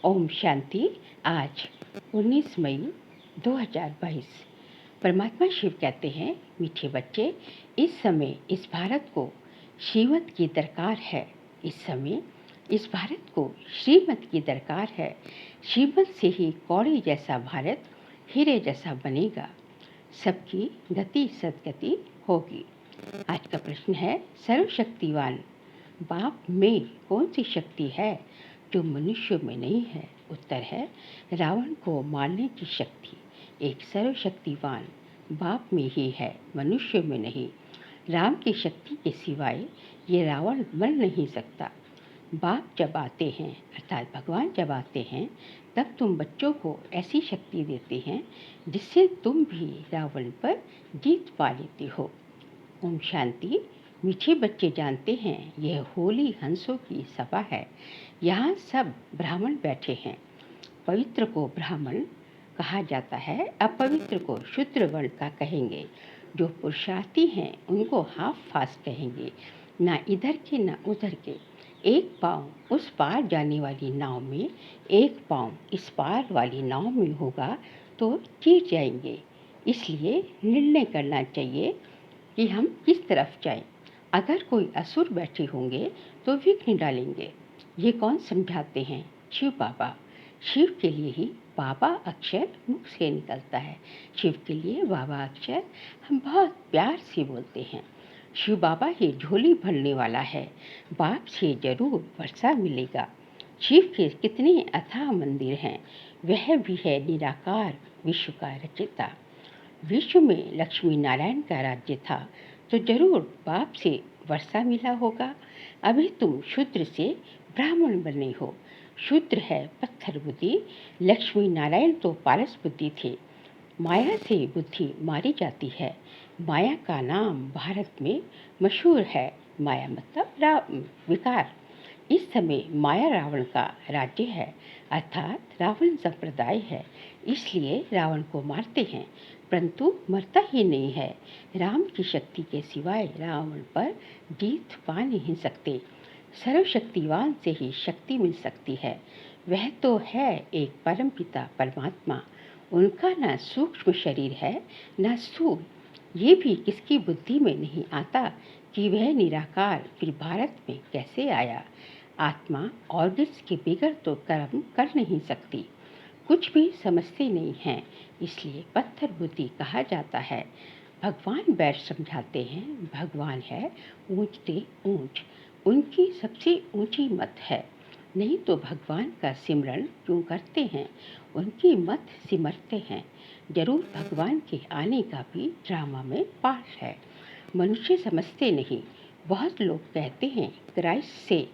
ओम शांति। आज 19 मई 2022। परमात्मा शिव कहते हैं, मीठे बच्चे, इस समय इस भारत को श्रीमत की दरकार है। इस समय इस भारत को श्रीमत की दरकार है। श्रीमत से ही कौड़ी जैसा भारत हीरे जैसा बनेगा। सबकी गति सदगति होगी। आज का प्रश्न है, सर्वशक्तिवान बाप में कौन सी शक्ति है जो मनुष्य में नहीं है? उत्तर है, रावण को मारने की शक्ति एक सर्वशक्तिवान बाप में ही है, मनुष्य में नहीं। राम की शक्ति के सिवाय ये रावण मर नहीं सकता। बाप जब आते हैं अर्थात भगवान जब आते हैं, तब तुम बच्चों को ऐसी शक्ति देते हैं जिससे तुम भी रावण पर जीत पा लेते हो। ओम शांति। मीठे बच्चे जानते हैं, यह होली हंसों की सभा है। यहाँ सब ब्राह्मण बैठे हैं। पवित्र को ब्राह्मण कहा जाता है, अपवित्र को शूद्र वर्ण का कहेंगे। जो पुरुषार्थी हैं उनको हाफ फास्ट कहेंगे, ना इधर के ना उधर के। एक पाँव उस पार जाने वाली नाव में, एक पाँव इस पार वाली नाव में होगा तो चीर जाएंगे। इसलिए निर्णय करना चाहिए कि हम किस तरफ जाएं। अगर कोई असुर बैठे होंगे तो विघ्न डालेंगे। ये कौन समझाते हैं? शिव बाबा। शिव के लिए ही बाबा अक्षर मुख से निकलता है। शिव के लिए बाबा अक्षर हम बहुत प्यार से बोलते हैं। शिव बाबा ही झोली भरने वाला है। बाप से जरूर वर्षा मिलेगा। शिव के कितने अथाह मंदिर हैं। वह भी है निराकार विश्व का रचयिता। विश्व में लक्ष्मी नारायण का राज्य था तो जरूर बाप से वर्षा मिला होगा। अभी तुम शूद्र से ब्राह्मण बने हो। शूद्र है पत्थर बुद्धि, लक्ष्मी नारायण तो पारस बुद्धि थे। माया से बुद्धि मारी जाती है। माया का नाम भारत में मशहूर है। माया मतलब विकार। इस समय माया रावण का राज्य है, अर्थात रावण संप्रदाय है। इसलिए रावण को मारते हैं, परंतु मरता ही नहीं है। राम की शक्ति के सिवाय रावण पर जीत पा नहीं सकते। सर्वशक्तिवान से ही शक्ति मिल सकती है। वह तो है एक परमपिता परमात्मा। उनका न सूक्ष्म शरीर है न स्थूल। ये भी किसकी बुद्धि में नहीं आता कि वह निराकार फिर भारत में कैसे आया। आत्मा ऑर्गन्स के बिगड़ तो कर्म कर नहीं सकती। कुछ भी समझते नहीं हैं, इसलिए पत्थर बुद्धि कहा जाता है। भगवान बैठ समझाते हैं, भगवान है ऊंचते ऊंच, उनकी सबसे ऊंची मत है। नहीं तो भगवान का सिमरण क्यों करते हैं? उनकी मत सिमरते हैं। जरूर भगवान के आने का भी ड्रामा में पार्ट है। मनुष्य समझते नहीं। बहुत लोग कहते हैं क्राइस्ट से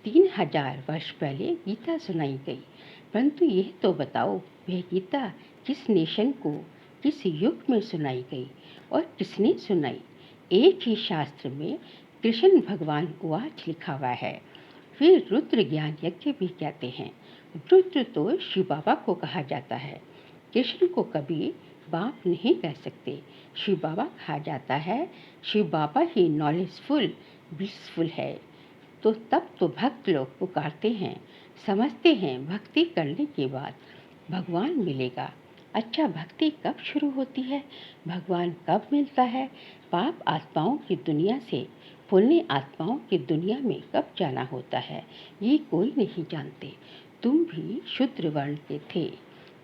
3000 वर्ष पहले गीता सुनाई गई, परंतु यह तो बताओ वह गीता किस नेशन को किस युग में सुनाई गई और किसने सुनाई? एक ही शास्त्र में कृष्ण भगवान उवाच लिखा हुआ है। फिर रुद्र ज्ञान यज्ञ भी कहते हैं। रुद्र तो शिव बाबा को कहा जाता है। कृष्ण को कभी बाप नहीं कह सकते, शिव बाबा कहा जाता है। शिव बाबा ही नॉलेजफुल ब्लिसफुल है। तो तब तो भक्त लोग पुकारते हैं, समझते हैं भक्ति करने के बाद भगवान मिलेगा। अच्छा, भक्ति कब शुरू होती है? भगवान कब मिलता है? पाप आत्माओं की दुनिया से पुण्य आत्माओं की दुनिया में कब जाना होता है, ये कोई नहीं जानते। तुम भी शूद्र वर्ण के थे,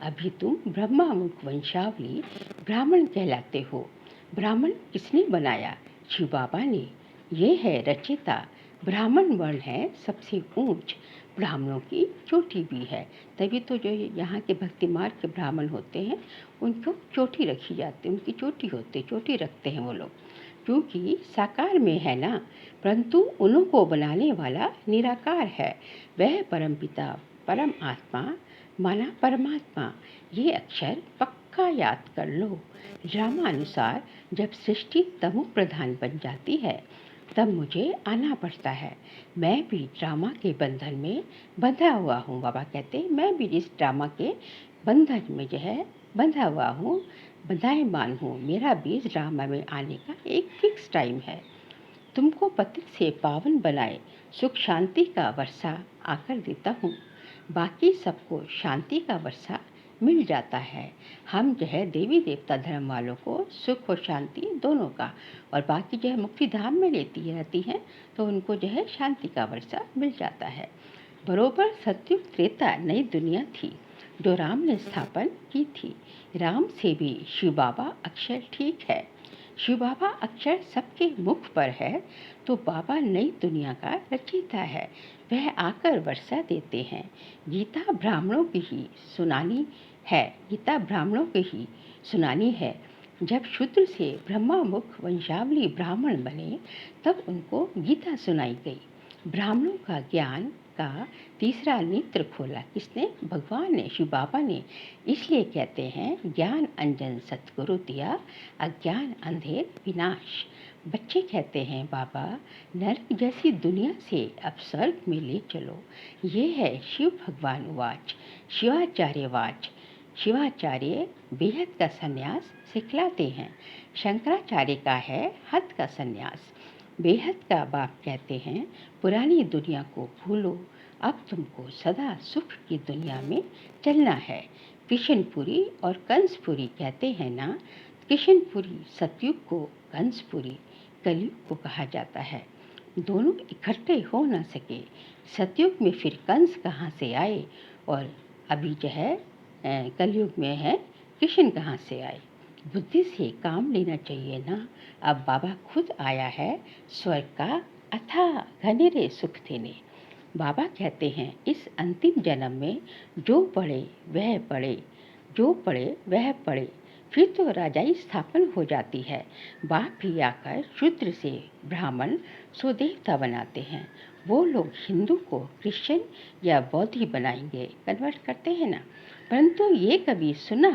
अभी तुम ब्रह्मा मुख वंशावली ब्राह्मण कहलाते हो। ब्राह्मण किसने बनाया? शिव बाबा ने। ये है रचयिता। ब्राह्मण वर्ण है सबसे ऊंच, ब्राह्मणों की चोटी भी है। तभी तो जो यहाँ के भक्ति मार्ग के ब्राह्मण होते हैं उनको चोटी रखी जाती है, उनकी चोटी होती, चोटी रखते हैं वो लोग, क्योंकि साकार में है ना। परंतु उन्हों को बनाने वाला निराकार है। वह परमपिता परम आत्मा माना परमात्मा। ये अक्षर पक्का याद कर लो। ड्रामानुसार जब सृष्टि तमो प्रधान बन जाती है तब मुझे आना पड़ता है। मैं भी ड्रामा के बंधन में बंधा हुआ हूँ। बाबा कहते हैं मैं भी इस ड्रामा के बंधन में जो है बंधा हुआ हूँ, बंधायमान हूँ। मेरा भी इस ड्रामा में आने का एक फिक्स टाइम है। तुमको पतित से पावन बनाए सुख शांति का वर्षा आकर देता हूँ। बाकी सबको शांति का वर्षा मिल जाता है। हम जो है देवी देवता धर्म वालों को सुख और शांति दोनों का, और बाकी जो है मुक्ति धाम में लेती रहती हैं तो उनको जो है शांति का वर्षा मिल जाता है। बरोबर सतयुग त्रेता नई दुनिया थी जो राम ने स्थापन की थी। राम से भी शिव बाबा अक्षर ठीक है। शिव बाबा अक्षर सबके मुख पर है तो बाबा नई दुनिया का रचयिता है। वह आकर वर्षा देते हैं। गीता ब्राह्मणों की ही सुनानी है। गीता ब्राह्मणों की ही सुनानी है। जब शूद्र से ब्रह्मामुख वंशावली ब्राह्मण बने तब उनको गीता सुनाई गई। ब्राह्मणों का ज्ञान का तीसरा नेत्र खोला किसने? भगवान ने, शिव बाबा ने। इसलिए कहते हैं ज्ञान अंजन सतगुरु दिया, अज्ञान अंधेर विनाश। बच्चे कहते हैं बाबा नरक जैसी दुनिया से अब स्वर्ग में ले चलो। ये है शिव भगवान वाच, शिवाचार्य वाच। शिवाचार्य बेहद का संन्यास सिखलाते हैं। शंकराचार्य का है हद का संन्यास। बेहद का बाप कहते हैं पुरानी दुनिया को भूलो, अब तुमको सदा सुख की दुनिया में चलना है। किशनपुरी और कंसपुरी कहते हैं ना, किशनपुरी सतयुग को, कंसपुरी कलयुग को कहा जाता है। दोनों इकट्ठे हो ना सके। सतयुग में फिर कंस कहाँ से आए, और अभी जो है कलयुग में है किशन कहाँ से आए। बुद्धि से काम लेना चाहिए ना। अब बाबा खुद आया है स्वर्ग का अथाह घनेरे सुख देने। बाबा कहते हैं इस अंतिम जन्म में जो पढ़े वह पढ़े, जो पढ़े वह पढ़े, फिर तो राजाई स्थापन हो जाती है। बाप भी आकर शूद्र से ब्राह्मण सो देवता बनाते हैं। वो लोग हिंदू को क्रिश्चियन या बौद्धी बनाएंगे, कन्वर्ट करते हैं ना। परंतु ये कभी सुना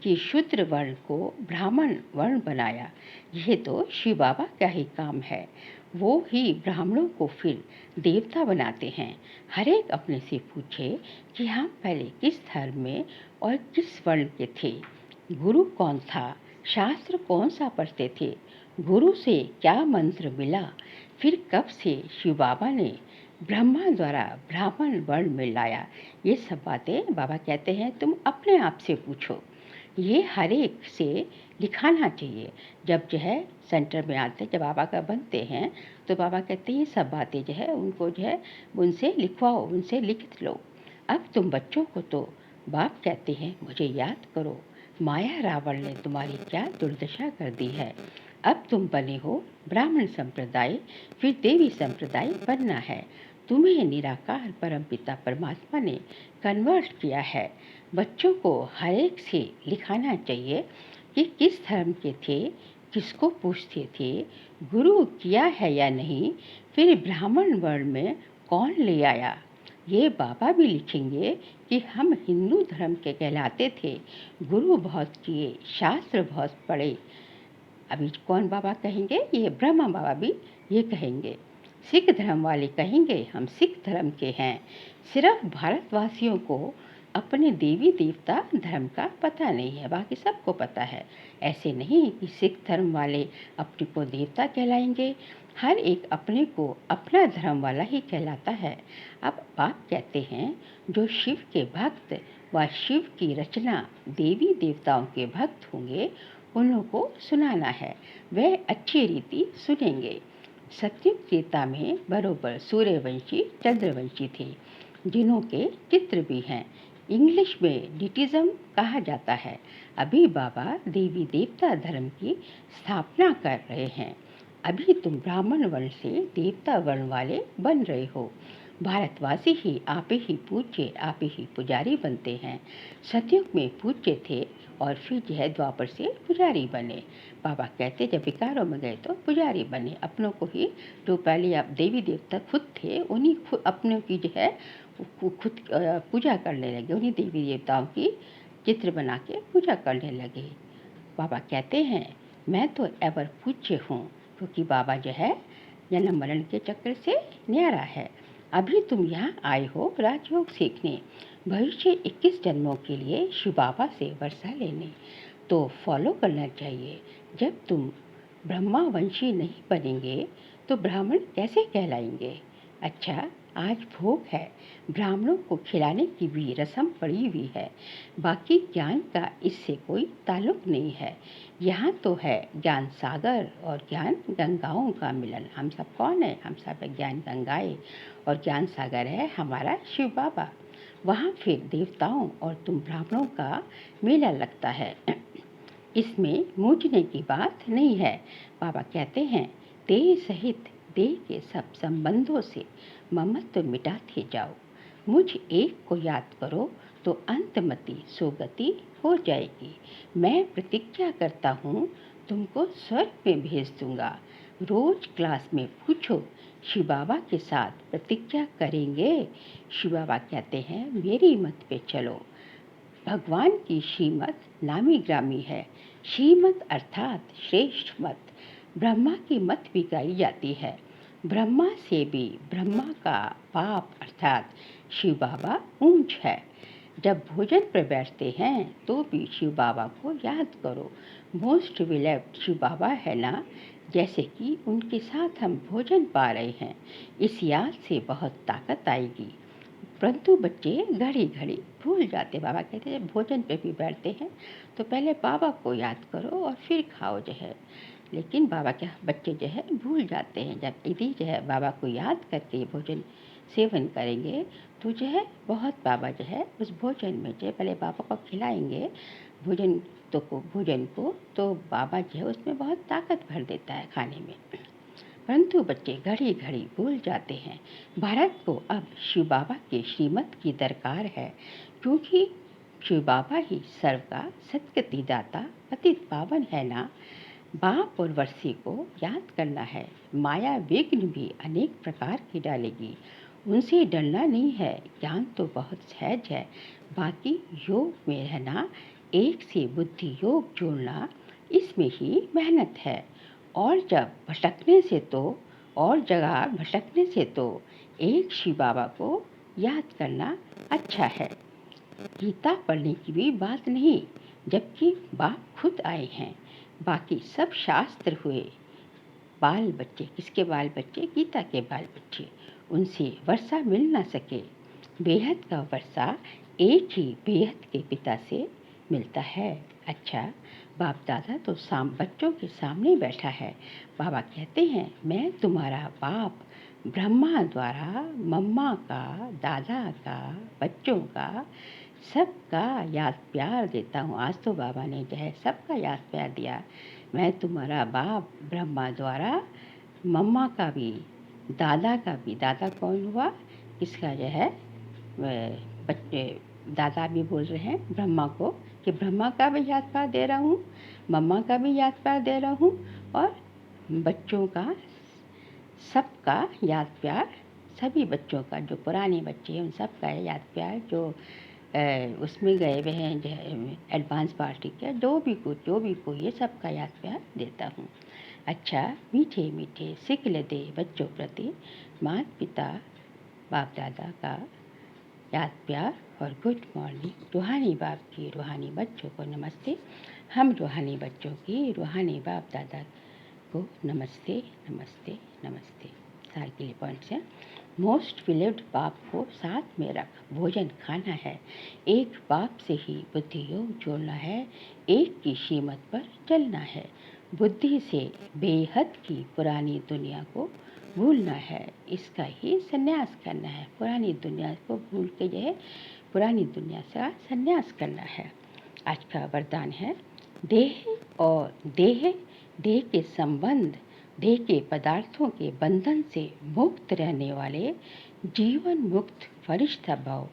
कि शूद्र वर्ण को ब्राह्मण वर्ण बनाया? यह तो शिव बाबा का ही काम है। वो ही ब्राह्मणों को फिर देवता बनाते हैं। हर एक अपने से पूछे कि हम पहले किस धर्म में और किस वर्ण के थे, गुरु कौन था, शास्त्र कौन सा पढ़ते थे, गुरु से क्या मंत्र मिला, फिर कब से शिव बाबा ने ब्रह्मा द्वारा ब्राह्मण वर्ण में लाया। ये सब बातें बाबा कहते हैं तुम अपने आप से पूछो। ये हर एक से लिखाना चाहिए। जब जो है सेंटर में आते, जब बाबा का बनते हैं तो बाबा कहते हैं ये सब बातें जो है उनको जो है उनसे लिखवाओ, उनसे लिख लो। अब तुम बच्चों को तो बाप कहते हैं मुझे याद करो, माया रावण ने तुम्हारी क्या दुर्दशा कर दी है। अब तुम बने हो ब्राह्मण संप्रदाय, फिर देवी संप्रदाय बनना है। तुम्हें निराकार परमपिता परमात्मा ने कन्वर्ट किया है। बच्चों को हर एक से लिखाना चाहिए कि किस धर्म के थे, किसको पूछते थे, गुरु किया है या नहीं, फिर ब्राह्मण वर्ण में कौन ले आया। ये बाबा भी लिखेंगे कि हम हिंदू धर्म के कहलाते थे, गुरु बहुत किए, शास्त्र बहुत पढ़े। अभी कौन बाबा कहेंगे? ये ब्रह्मा बाबा भी ये कहेंगे। सिख धर्म वाले कहेंगे हम सिख धर्म के हैं। सिर्फ भारतवासियों को अपने देवी देवता धर्म का पता नहीं है, बाकी सबको पता है। ऐसे नहीं कि सिख धर्म वाले अपने को देवता कहलाएंगे। हर एक अपने को अपना धर्म वाला ही कहलाता है। अब बाप कहते हैं जो शिव के भक्त व शिव की रचना देवी देवताओं के भक्त होंगे उन को सुनाना है, वह अच्छी रीति सुनेंगे। सतयुग त्रेता में बरोबर सूर्यवंशी चंद्रवंशी थे जिन्हों के चित्र भी हैं। इंग्लिश में डिटिज्म कहा जाता है। अभी बाबा देवी देवता धर्म की स्थापना कर रहे हैं। अभी तुम ब्राह्मण वर्ण से देवता वर्ण वाले बन रहे हो। भारतवासी ही आप ही पूज्य, आप ही पुजारी बनते हैं। सतयुग में पूज्य थे और फिर जो है द्वापर से पुजारी बने। बाबा कहते जब विकारों में गए तो पुजारी बने। अपनों को ही, जो पहले आप देवी देवता खुद थे उन्हीं खुद अपनों की जो है खुद पूजा करने लगे, उन्हीं देवी देवताओं की चित्र बना के पूजा करने लगे। बाबा कहते हैं मैं तो एवर पूज्य हूँ, क्योंकि बाबा जो है जन्म मरण के चक्र से न्यारा है। अभी तुम यहाँ आए हो राजयोग सीखने, भविष्य 21 जन्मों के लिए शिव बाबा से वर्षा लेने। तो फॉलो करना चाहिए। जब तुम ब्रह्मावंशी नहीं बनेंगे तो ब्राह्मण कैसे कहलाएंगे? अच्छा, आज भोग है, ब्राह्मणों को खिलाने की भी रस्म पड़ी हुई है। बाकी ज्ञान का इससे कोई ताल्लुक नहीं है। यहाँ तो है ज्ञान सागर और ज्ञान गंगाओं का मिलन। हम सब कौन है? हम सब ज्ञान गंगाएं और ज्ञान सागर है हमारा शिव बाबा। वहाँ फिर देवताओं और तुम ब्राह्मणों का मेला लगता है। इसमें मूझने की बात नहीं है। बाबा कहते हैं, देह सहित देह के सब संबंधों से ममत्व मिटाते जाओ। मुझ एक को याद करो तो अंतमति सोगति हो जाएगी। मैं प्रतिज्ञा करता हूँ, तुमको स्वर्ग में भेज दूंगा। रोज क्लास में पूछो, शिव बाबा के साथ प्रतिज्ञा करेंगे? शिव बाबा कहते हैं, मेरी मत पे चलो। भगवान की श्रीमत नामी ग्रामी है। श्रीमत अर्थात श्रेष्ठ मत। ब्रह्मा की मत भी गाई जाती है। ब्रह्मा से भी ब्रह्मा का बाप अर्थात शिव बाबा ऊंच है। जब भोजन पर बैठते हैं तो भी शिव बाबा को याद करो। मोस्ट बिलीव्ड शिव बाबा है ना, जैसे कि उनके साथ हम भोजन पा रहे हैं। इस याद से बहुत ताकत आएगी। परंतु बच्चे घड़ी घड़ी भूल जाते। बाबा कहते हैं, भोजन पे भी बैठते हैं तो पहले बाबा को याद करो और फिर खाओ जो है। लेकिन बाबा क्या, बच्चे जो है भूल जाते हैं। जब यदि जो है बाबा को याद करके भोजन सेवन करेंगे तो जो है बहुत बाबा जो है उस भोजन में जो है पहले बाबा को खिलाएंगे भोजन को तो बाबा जो है उसमें बहुत ताकत भर देता है खाने में। परंतु बच्चे घड़ी घड़ी भूल जाते हैं। भारत को अब शिव बाबा के श्रीमत की दरकार है, क्योंकि शिव बाबा ही सर्व का सद्गति दाता पतित पावन है ना। बाप और वर्षी को याद करना है। माया विघ्न भी अनेक प्रकार की डालेगी, उनसे डरना नहीं है। ज्ञान तो बहुत सहज है, बाकी योग में रहना, एक से बुद्धि योग जोड़ना, इसमें ही मेहनत है। और जब भटकने से तो और जगह भटकने से तो एक शिव बाबा को याद करना अच्छा है। गीता पढ़ने की भी बात नहीं, जबकि बाप खुद आए हैं। बाकी सब शास्त्र हुए बाल बच्चे। किसके बाल बच्चे? गीता के बाल बच्चे। उनसे वर्षा मिल ना सके। बेहद का वर्षा एक ही बेहद के पिता से मिलता है। अच्छा, बाप दादा तो बच्चों के सामने बैठा है। बाबा कहते हैं, मैं तुम्हारा बाप ब्रह्मा द्वारा मम्मा का, दादा का, बच्चों का, सबका याद प्यार देता हूँ। आज तो बाबा ने जो है सबका याद प्यार दिया। मैं तुम्हारा बाप ब्रह्मा द्वारा मम्मा का भी, दादा का भी। दादा कौन हुआ? किसका जो है बच्चे दादा भी बोल रहे हैं ब्रह्मा को कि ब्रह्मा का भी याद प्यार दे रहा हूँ, मम्मा का भी याद प्यार दे रहा हूँ, और बच्चों का सबका याद प्यार, सभी बच्चों का, जो पुराने बच्चे हैं उन सब का याद प्यार, जो उसमें गए हुए हैं जो एडवांस पार्टी का, जो भी कोई ये सब का याद प्यार देता हूँ। अच्छा, मीठे मीठे सिक्ल दे बच्चों प्रति माता पिता बाप दादा का याद प्यार और गुड मॉर्निंग। रूहानी बाप की रूहानी बच्चों को नमस्ते। हम रूहानी बच्चों की रूहानी बाप दादा को नमस्ते नमस्ते नमस्ते। सार के लिए पॉइंट्स हैं। मोस्ट बिलीव्ड बाप को साथ में रख भोजन खाना है। एक बाप से ही बुद्धि योग जोड़ना है, एक की श्रीमत पर चलना है। बुद्धि से बेहद की पुरानी दुनिया को भूलना है, इसका ही संन्यास करना है। पुरानी दुनिया को भूल के जो है पुरानी दुनिया से संन्यास करना है। आज का वरदान है, देह और देह के संबंध, देह के पदार्थों के बंधन से मुक्त रहने वाले जीवन मुक्त फरिश्ता भव।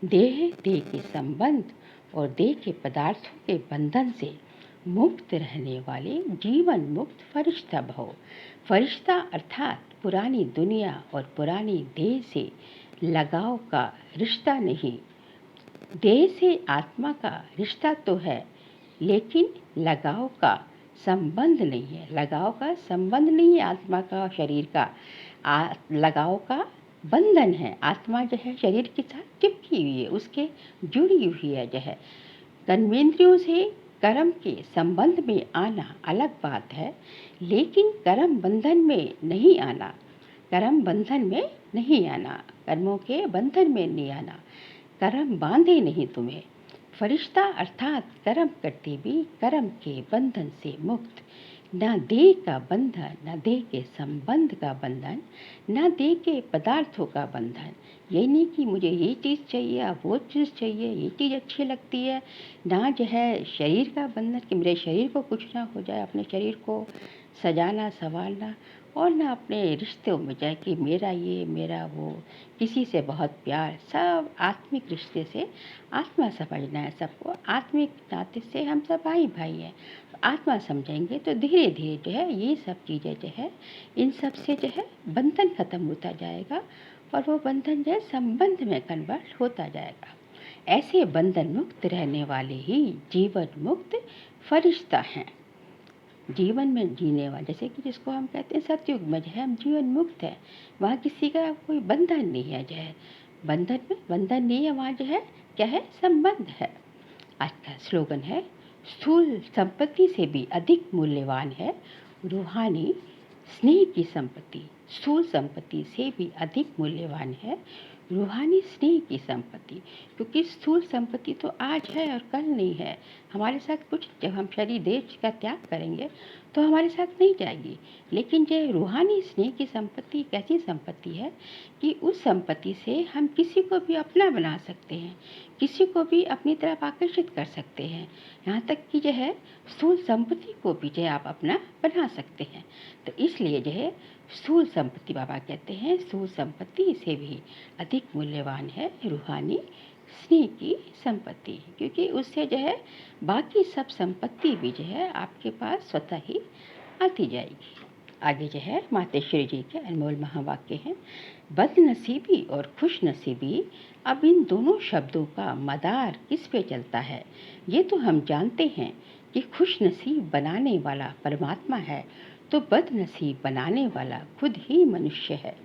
देह के संबंध और देह के पदार्थों के बंधन से मुक्त रहने वाले जीवन मुक्त फरिश्ता भव। फरिश्ता अर्थात पुरानी दुनिया और पुरानी देह से लगाव का रिश्ता नहीं। देह से आत्मा का रिश्ता तो है, लेकिन लगाव का संबंध नहीं है। लगाव का संबंध नहीं है आत्मा का और शरीर का। लगाव का बंधन है। आत्मा जो है शरीर के साथ चिपकी हुई है, उसके जुड़ी हुई है। जो है कर्मेंद्रियों से कर्म के संबंध में आना अलग बात है, लेकिन कर्म बंधन में नहीं आना। कर्म बंधन में नहीं आना। कर्मों के बंधन में नहीं आना, कर्म बांधे नहीं तुम्हें। फरिश्ता अर्थात कर्म करते भी कर्म के बंधन से मुक्त, न देह का बंधन, न देह के संबंध का बंधन, न देह के पदार्थों का बंधन। ये नहीं कि मुझे ये चीज़ चाहिए या वो चीज़ चाहिए, ये चीज़ अच्छी लगती है, ना जो है शरीर का बंधन कि मेरे शरीर को कुछ ना हो जाए, अपने शरीर को सजाना संवारना, और ना अपने रिश्तों में जाए कि मेरा ये मेरा वो, किसी से बहुत प्यार। सब आत्मिक रिश्ते से आत्मा समझना है सबको, आत्मिक नाते से हम सब भाई भाई हैं। आत्मा समझेंगे तो धीरे धीरे जो है ये सब चीज़ें जो है इन सब से जो है बंधन खत्म होता जाएगा, और वो बंधन जो है संबंध में कन्वर्ट होता जाएगा। ऐसे बंधन मुक्त रहने वाले ही जीवन मुक्त फरिश्ता हैं। जीवन में जीने वाले, जैसे कि जिसको हम कहते हैं सतयुग में जो है हम जीवन मुक्त है, वहाँ किसी का कोई बंधन नहीं है, जो है बंधन में बंधन नहीं है, वहाँ जो है क्या है, संबंध है। आज का स्लोगन है, स्थूल संपत्ति से भी अधिक मूल्यवान है रूहानी स्नेह की संपत्ति। स्थूल संपत्ति से भी अधिक मूल्यवान है रूहानी स्नेह की संपत्ति, क्योंकि स्थूल संपत्ति तो आज है और कल नहीं है। हमारे साथ कुछ, जब हम शरीर देश का त्याग करेंगे तो हमारे साथ नहीं जाएगी, लेकिन जो रूहानी स्नेह की संपत्ति एक ऐसी संपत्ति है कि उस संपत्ति से हम किसी को भी अपना बना सकते हैं, किसी को भी अपनी तरफ आकर्षित कर सकते हैं, यहाँ तक कि जो है स्थूल संपत्ति को भी जो है आप अपना बना सकते हैं। तो इसलिए जो है स्थूल संपत्ति, बाबा कहते हैं स्थूल संपत्ति से भी अधिक मूल्यवान है रूहानी स्नेह की संपत्ति, क्योंकि उससे जो है बाकी सब संपत्ति भी जो है आपके पास स्वतः ही आती जाएगी। आगे जो है मातेश्वरी जी के अनमोल महावाक्य हैं, बदनसीबी और खुशनसीबी, अब इन दोनों शब्दों का मदार किस पे चलता है? ये तो हम जानते हैं कि खुशनसीब बनाने वाला परमात्मा है, तो बदनसीब बनाने वाला खुद ही मनुष्य है।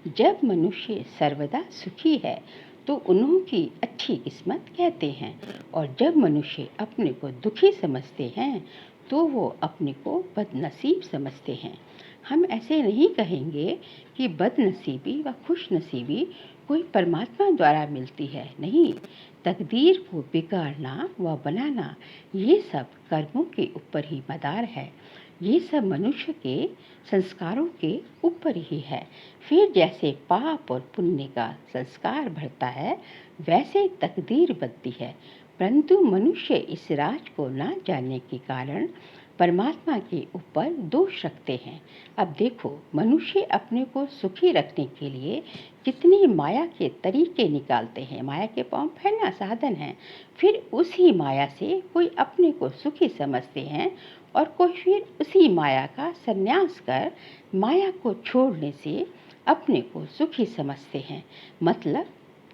जब मनुष्य सर्वदा सुखी है तो उन्हों की अच्छी किस्मत कहते हैं, और जब मनुष्य अपने को दुखी समझते हैं तो वो अपने को बदनसीब समझते हैं। हम ऐसे नहीं कहेंगे कि बदनसीबी व खुशनसीबी कोई परमात्मा द्वारा मिलती है, नहीं। तकदीर को बिगाड़ना व बनाना ये सब कर्मों के ऊपर ही मदार है, ये सब मनुष्य के संस्कारों के ऊपर ही है। फिर जैसे पाप और पुण्य का संस्कार बढ़ता है वैसे तकदीर बनती है, परंतु मनुष्य इस राज को ना जानने के कारण परमात्मा के ऊपर दोष रखते हैं। अब देखो, मनुष्य अपने को सुखी रखने के लिए कितनी माया के तरीके निकालते हैं। माया के पंप है ना, साधन है। फिर उसी माया से कोई अपने को सुखी समझते हैं और कोई फिर उसी माया का संन्यास कर माया को छोड़ने से अपने को सुखी समझते हैं। मतलब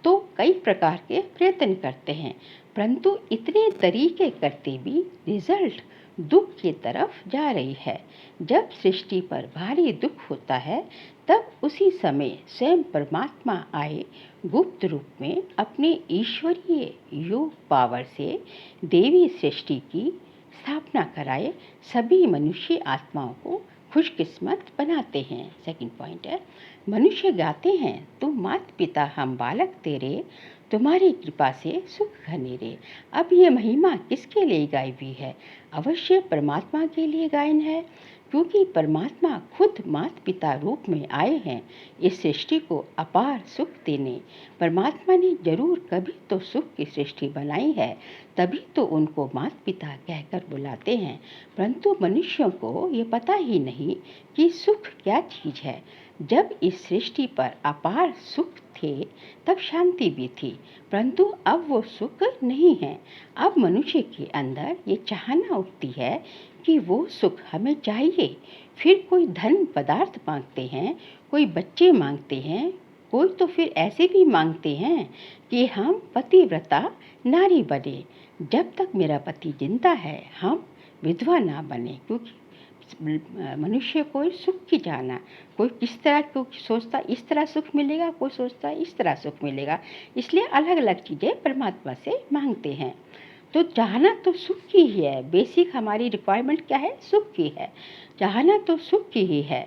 तो कई प्रकार के प्रयत्न करते हैं, परंतु इतने तरीके करते भी रिजल्ट दुख की तरफ जा रही है। जब सृष्टि पर भारी दुख होता है तब उसी समय स्वयं परमात्मा आए गुप्त रूप में अपने ईश्वरीय योग पावर से देवी सृष्टि की स्थापना कराए सभी मनुष्य आत्माओं को खुशकिस्मत बनाते हैं। सेकंड पॉइंट है, मनुष्य गाते हैं तुम मात पिता हम बालक तेरे, तुम्हारी कृपा से सुख घनेरे। अब ये महिमा किसके लिए गाई हुई है? अवश्य परमात्मा के लिए गायन है, क्योंकि परमात्मा खुद मात पिता रूप में आए हैं इस सृष्टि को अपार सुख देने। परमात्मा ने जरूर कभी तो सुख की सृष्टि बनाई है, तभी तो उनको मात पिता कहकर बुलाते हैं, परंतु मनुष्यों को ये पता ही नहीं कि सुख क्या चीज़ है। जब इस सृष्टि पर अपार सुख थे तब शांति भी थी, परंतु अब वो सुख नहीं है। अब मनुष्य के अंदर ये चाहना उठती है कि वो सुख हमें चाहिए। फिर कोई धन पदार्थ मांगते हैं, कोई बच्चे मांगते हैं, कोई तो फिर ऐसे भी मांगते हैं कि हम पतिव्रता नारी बने, जब तक मेरा पति जिंदा है हम विधवा ना बने। क्योंकि मनुष्य कोई सुख की चाहना, कोई किस तरह को सोचता इस तरह सुख मिलेगा, कोई सोचता इस तरह सुख मिलेगा, इसलिए अलग अलग चीज़ें परमात्मा से मांगते हैं। तो चाहना तो सुख की ही है, बेसिक हमारी रिक्वायरमेंट क्या है, सुख की है। चाहना तो सुख की ही है,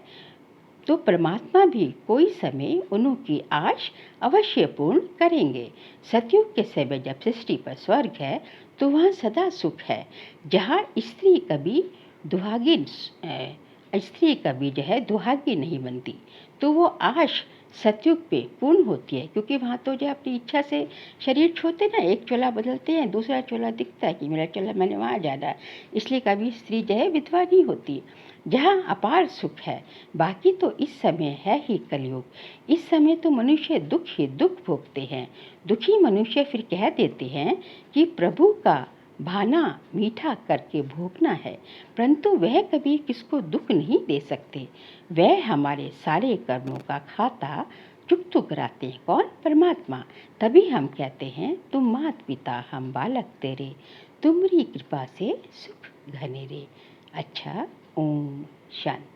तो परमात्मा भी कोई समय उनकी आश अवश्य पूर्ण करेंगे। सतयुग के समय जब सृष्टि पर स्वर्ग है तो वहाँ सदा सुख है। जहाँ स्त्री कभी जो है दुहागी नहीं बनती, तो वो आश सतयुग पे पूर्ण होती है, क्योंकि वहाँ तो जो अपनी इच्छा से शरीर छोड़ते ना, एक चोला बदलते हैं, दूसरा चोला दिखता है कि मेरा चोला मैंने वहाँ जाना है, इसलिए कभी स्त्री जो है विधवा नहीं होती। जहाँ अपार सुख है। बाकी तो इस समय है ही कलयुग। इस समय तो मनुष्य दुख ही दुख भोगते हैं। दुखी मनुष्य फिर कह देते हैं कि प्रभु का भाना मीठा करके भोगना है, परंतु वह कभी किसको दुख नहीं दे सकते। वह हमारे सारे कर्मों का खाता चुकता कराते हैं। कौन? परमात्मा। तभी हम कहते हैं, तुम मात पिता हम बालक तेरे, तुमरी कृपा से सुख घने रे। अच्छा, ओम शांति।